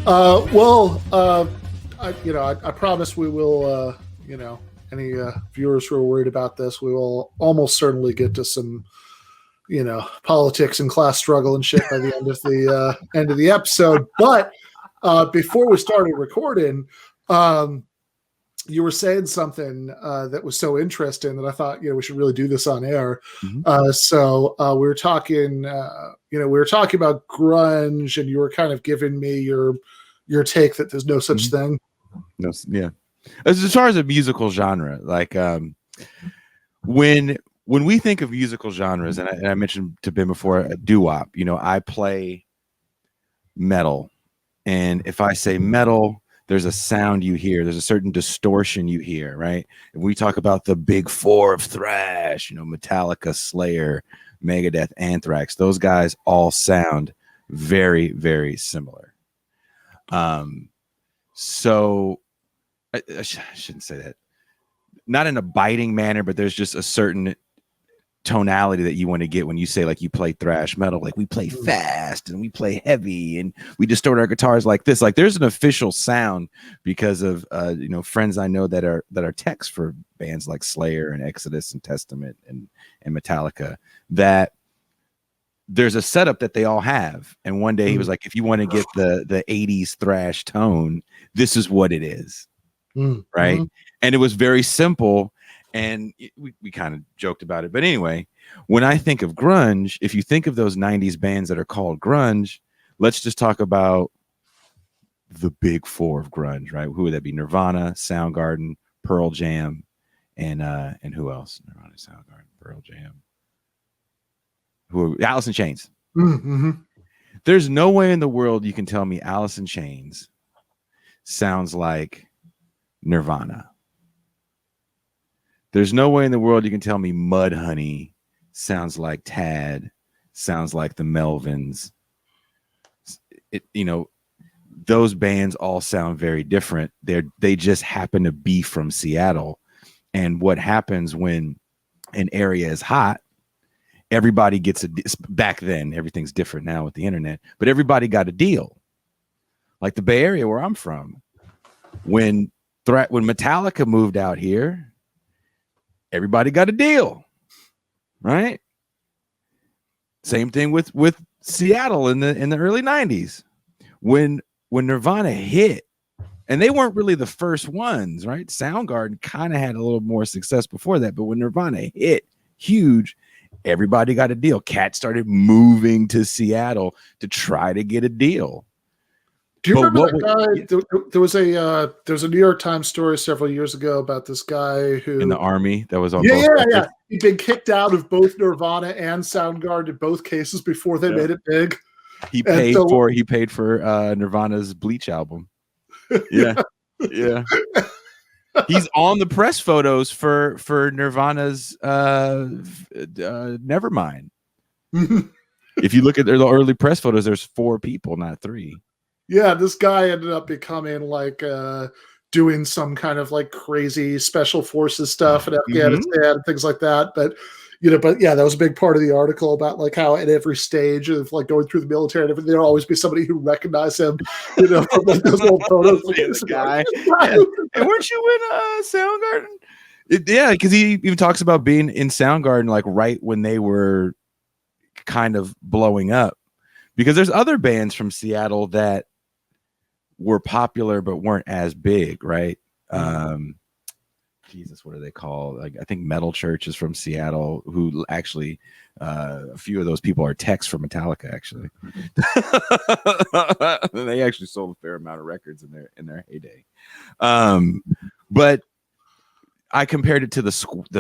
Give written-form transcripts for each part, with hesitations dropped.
I promise we will. Any viewers who are worried about this, we will almost certainly get to some, politics and class struggle and shit by the end of the episode. But before we started recording, you were saying something that was so interesting that I thought, we should really do this on air. Mm-hmm. So we were talking, about grunge, and you were kind of giving me your take that there's no such thing. No, yeah. As far as a musical genre, like when we think of musical genres, and I mentioned to Ben before, a doo-wop, I play metal, and if I say metal, there's a sound you hear, there's a certain distortion you hear, right? And we talk about the big four of thrash, Metallica, Slayer, Megadeth, Anthrax, those guys all sound very, very similar. So I shouldn't say that, not in a biting manner, but there's just a certain tonality that you want to get when you say, like, you play thrash metal, like we play fast and we play heavy and we distort our guitars like this. Like, there's an official sound because of friends I know that are techs for bands like Slayer and Exodus and Testament and Metallica, that there's a setup that they all have. And one day he was like, if you want to get the 80s thrash tone, this is what it is. Right. And it was very simple. And we kind of joked about it. But anyway, when I think of grunge, if you think of those 90s bands that are called grunge, let's just talk about the big four of grunge, right? Who would that be? Nirvana, Soundgarden, Pearl Jam, and who else? Nirvana, Soundgarden, Pearl Jam. Alice in Chains. Mm-hmm. There's no way in the world you can tell me Alice in Chains sounds like Nirvana. There's no way in the world you can tell me Mudhoney sounds like Tad, sounds like the Melvins. Those bands all sound very different. They just happen to be from Seattle. And what happens when an area is hot, everybody gets back then, everything's different now with the internet, but everybody got a deal. Like the Bay Area where I'm from, when Metallica moved out here, everybody got a deal, right? Same thing with Seattle in the early 90s. When Nirvana hit, and they weren't really the first ones, right? Soundgarden kind of had a little more success before that, but when Nirvana hit huge, everybody got a deal. Cat started moving to Seattle to try to get a deal. Do you remember that guy? There was a New York Times story several years ago about this guy who in the army that was on. Yeah. He'd been kicked out of both Nirvana and Soundgarden in both cases before they made it big. He paid for Nirvana's Bleach album. Yeah. He's on the press photos for Nirvana's Nevermind. If you look at the early press photos, there's 4 people, not 3. Yeah, this guy ended up becoming like doing some kind of like crazy special forces stuff in Afghanistan and things like that. But that was a big part of the article about like how at every stage of like going through the military and everything, there'll always be somebody who recognized him, from like those old photos. The guy. And weren't you in Soundgarden? Because he even talks about being in Soundgarden like right when they were kind of blowing up. Because there's other bands from Seattle that were popular but weren't as big, right? Jesus, what are they called? Like, I think Metal Church is from Seattle, who actually a few of those people are techs for Metallica, actually. They actually sold a fair amount of records in their heyday. But I compared it to the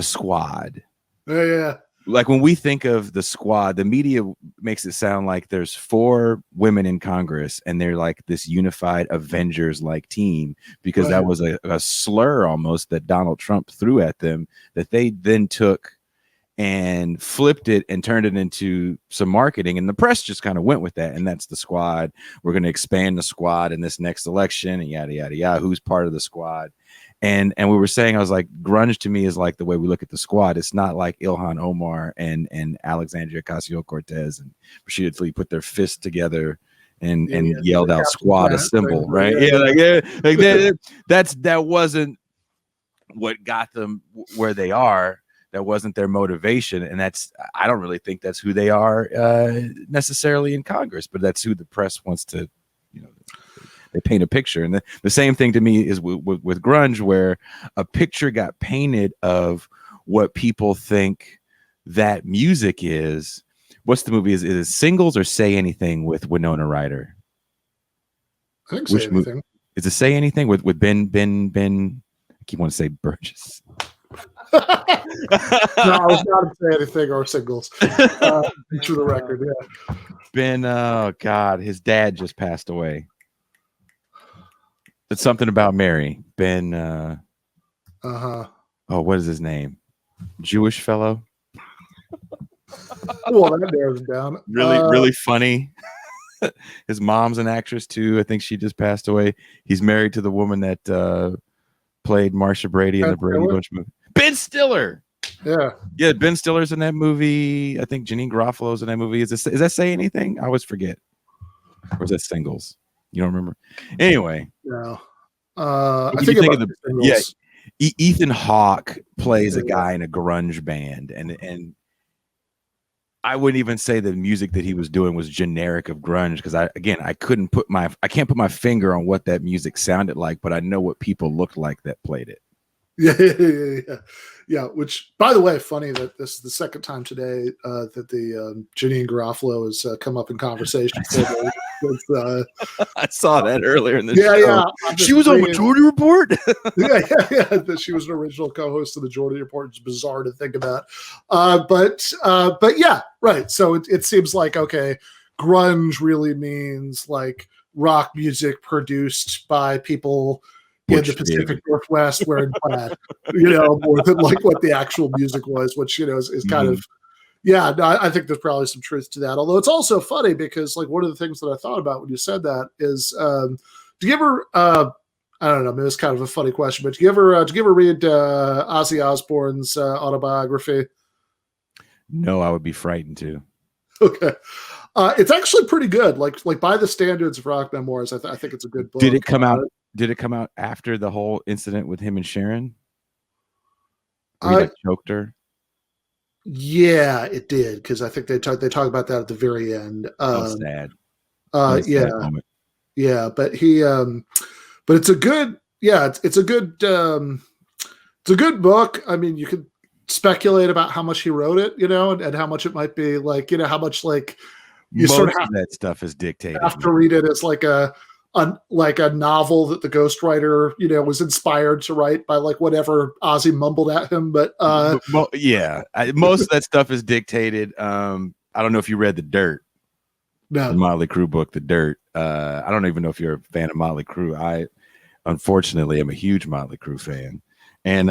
Squad. Yeah. Like when we think of the Squad, the media makes it sound like there's 4 women in Congress and they're like this unified Avengers-like team, because that was a slur almost that Donald Trump threw at them, that they then took and flipped it and turned it into some marketing, and the press just kind of went with that. And that's the Squad. We're going to expand the Squad in this next election and yada, yada, yada. Who's part of the Squad? And we were saying, I was like, grunge to me is like the way we look at the Squad. It's not like Ilhan Omar and Alexandria Ocasio-Cortez and Rashida Tlaib put their fists together and The yelled out Captain "Squad Planet Assemble," thing, right? Yeah, like that wasn't what got them where they are. That wasn't their motivation, and I don't really think that's who they are necessarily in Congress, but that's who the press wants to, they paint a picture. And the same thing to me is with grunge, where a picture got painted of what people think that music is. What's the movie? Is it Singles or Say Anything with Winona Ryder? I think Say Anything. Is it Say Anything with Ben? I keep wanting to say Burgess. No, I was not Say Anything or Singles. For the record, yeah. Ben, oh God, his dad just passed away. It's something about Mary. Ben. Oh, what is his name? Jewish fellow. Well, that narrows it down. Really funny. His mom's an actress too. I think she just passed away. He's married to the woman that played Marsha Brady in the Brady Bunch movie. Ben Stiller. Yeah. Ben Stiller's in that movie. I think Janine Garofalo's in that movie. Is that Say Anything? I always forget. Or is that Singles? You don't remember? Anyway. No. I think about the Singles. Yeah. Ethan Hawke plays a guy in a grunge band, and I wouldn't even say the music that he was doing was generic of grunge, because I can't put my finger on what that music sounded like, but I know what people looked like that played it. Yeah. Which, by the way, funny that this is the second time today that the Janine Garofalo has come up in conversation. I saw that earlier in the show. Yeah. She was on Majority Report. Yeah. She was an original co-host of the Majority Report. It's bizarre to think about, but yeah, right. So it seems like, okay, grunge really means like rock music produced by people in the Pacific Northwest wearing plaid, more than like what the actual music was, which, is kind of, yeah, no, I think there's probably some truth to that. Although it's also funny because like one of the things that I thought about when you said that is, do you ever, I don't know, maybe it's kind of a funny question, but do you ever read Ozzy Osbourne's autobiography? No, I would be frightened to. Okay. It's actually pretty good. Like by the standards of rock memoirs, I think it's a good book. Did it come out? Did it come out after the whole incident with him and Sharon? Where he choked her? Yeah, it did, because I think they talk about that at the very end. Sad. Yeah, but but it's a good, it's a good book. I mean, you could speculate about how much he wrote it, and how much it might be like, how much like most sort of that stuff is dictated. Have to read it as like a novel that the ghostwriter, was inspired to write by like whatever Ozzy mumbled at him. But most of that stuff is dictated. I don't know if you read The Dirt, the Motley Crue book, The Dirt. I don't even know if you're a fan of Motley Crue. I unfortunately am a huge Motley Crue fan, and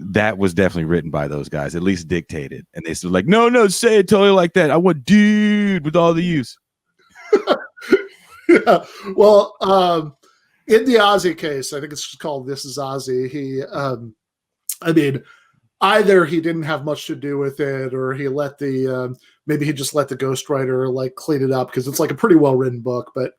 that was definitely written by those guys, at least dictated. And they said like, no, say it totally like that. I want dude with all the use. Yeah. Well, in the Ozzy case, I think it's just called This Is Ozzy. He, I mean, either he didn't have much to do with it, or he let maybe he just let the ghostwriter like clean it up, because it's like a pretty well written book. But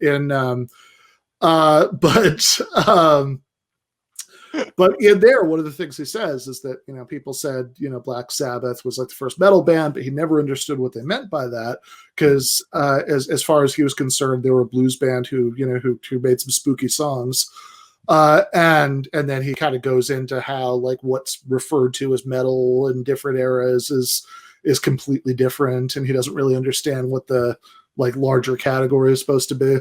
but in there, one of the things he says is that, people said, Black Sabbath was like the first metal band, but he never understood what they meant by that, because as far as he was concerned, they were a blues band who made some spooky songs. And then he kind of goes into how like what's referred to as metal in different eras is completely different, and he doesn't really understand what the like larger category is supposed to be.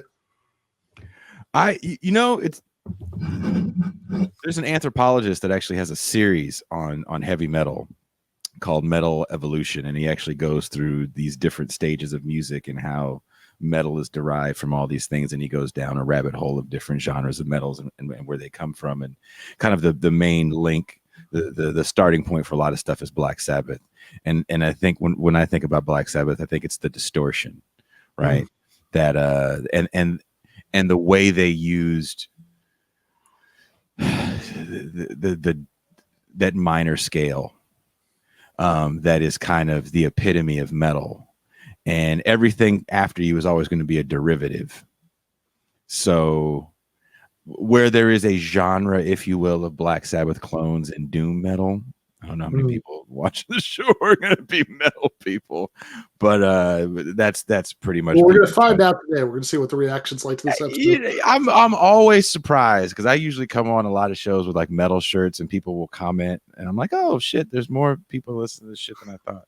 There's an anthropologist that actually has a series on heavy metal called Metal Evolution, and he actually goes through these different stages of music and how metal is derived from all these things, and he goes down a rabbit hole of different genres of metals and where they come from, and kind of the main link, the starting point for a lot of stuff is Black Sabbath. And I think when I think about Black Sabbath, I think it's the distortion, right? That and the way they used that minor scale that is kind of the epitome of metal, and everything after you is always going to be a derivative. So where there is a genre, if you will, of Black Sabbath clones and doom metal, I don't know how many people watching the show are going to be metal people, but that's pretty much. Well, we're going to find out today. We're going to see what the reaction's like to this episode. I'm always surprised because I usually come on a lot of shows with like metal shirts and people will comment, and I'm like, oh shit, there's more people listening to this shit than I thought.